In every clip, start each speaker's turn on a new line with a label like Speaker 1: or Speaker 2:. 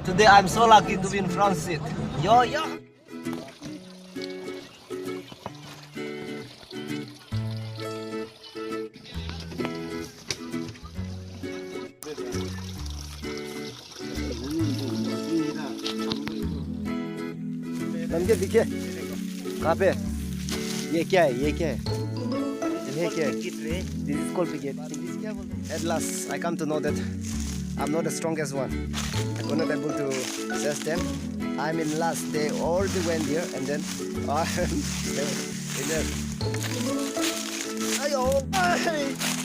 Speaker 1: Today I'm so lucky to be in front seat. Yo yo. नमके दिखे कहाँ पे ये क्या है ये क्या है ये क्या है this is called picket. At last I come to know that I'm not the strongest one. I was not able to sustain. I'm in last day all the way here and then I'm in there. Ayo,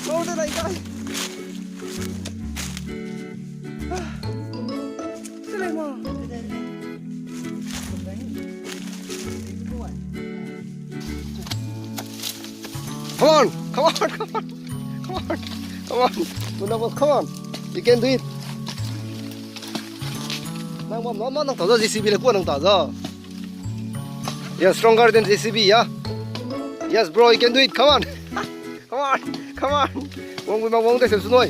Speaker 1: how did I die? Come on, come on, come on, come on, come on, Munawal, come on, you can do it. Nang tahu JCB le kuat nang tahu. You're stronger than JCB, yeah. Yes, bro, you can do it. Come on, come on, come on. Wong dah siap sunoi.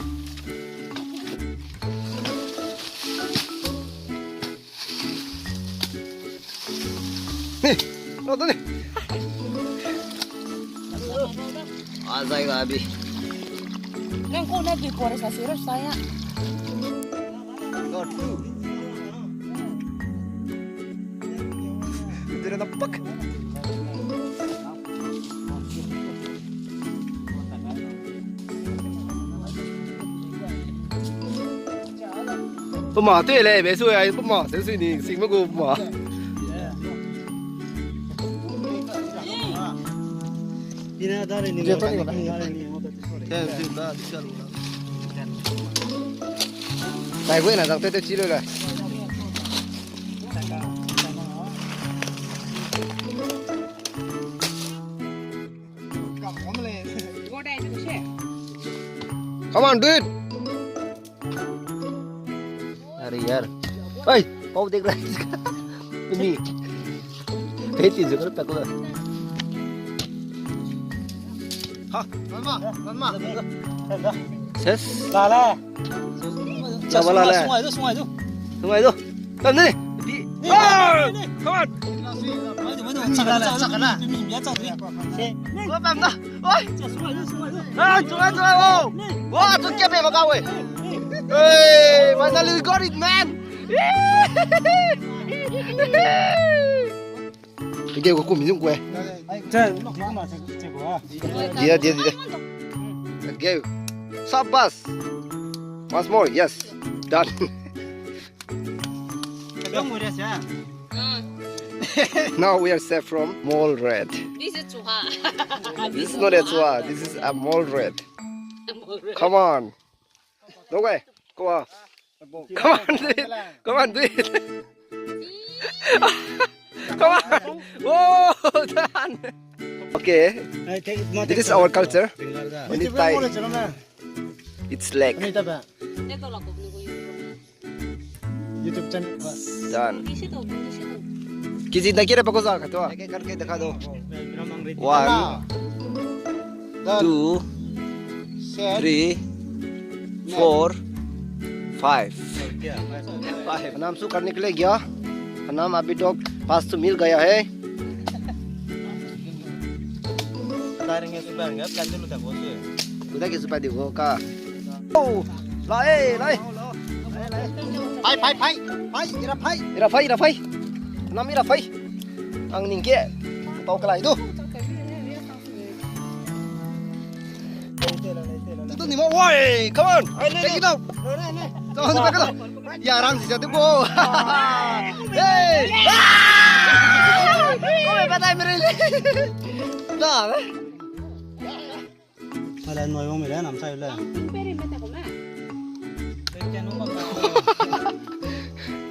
Speaker 1: Nih, nonton nih. आ जाएगा अभी
Speaker 2: नहीं को नहीं por esa sirop saya
Speaker 1: got two tidak nampak pemah tu le besok ai pemah sesuai ni sing aku pemah Tại quên là dòng tê chi rồi. Come on, do it. अरे यार, ओए, पाव देख रहा है इसका? नहीं, भेज दीजिए करो पैको ना. हाँ, मम्मा. Ses. Lala. Coba lala. Sungai itu. Come ni. Come on. Oi. Sungai. Wah, tu kaya apa kau? Hey, finally we got it, man. Cái của mình dùng quê. Dia. Okay. Sabas. Once more, yes. Done. Now we are safe from mole rat.
Speaker 2: this is chuha
Speaker 1: This is not a chua. This is a mole rat. Come on. No way. Go on. Come on, do it. Come on, do it. Come on. Whoa, done. Okay. This is our culture. When it tie its leg.
Speaker 3: YouTube channel.
Speaker 1: Done. किसी देखिए रे पकोसा का तो एक करके दिखा दो 1 2 3 4 5 हनाम सु करने के लिए गया हनाम अभी तो पास तो मिल गया है udah ke supaya digo ka oh lai pai nam ira pai ang ningke tau kelai itu ni mau woi come on take it out jangan sampai kalau ya rang sih jatuh bo hey kau apa tai mereli dah
Speaker 3: Là nuôi ông mình làm sao là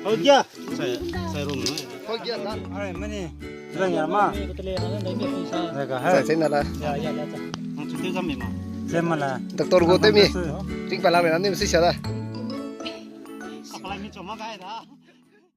Speaker 3: thôi chưa sai rồi
Speaker 1: thôi kia đó
Speaker 3: ai mà nè rồi nhà mà đây cả hai
Speaker 1: sai nala
Speaker 3: không chịu tiêu gì mà xem mà là
Speaker 1: doctor go te mi ting palang na ni si siya da
Speaker 3: apply mi choma kai da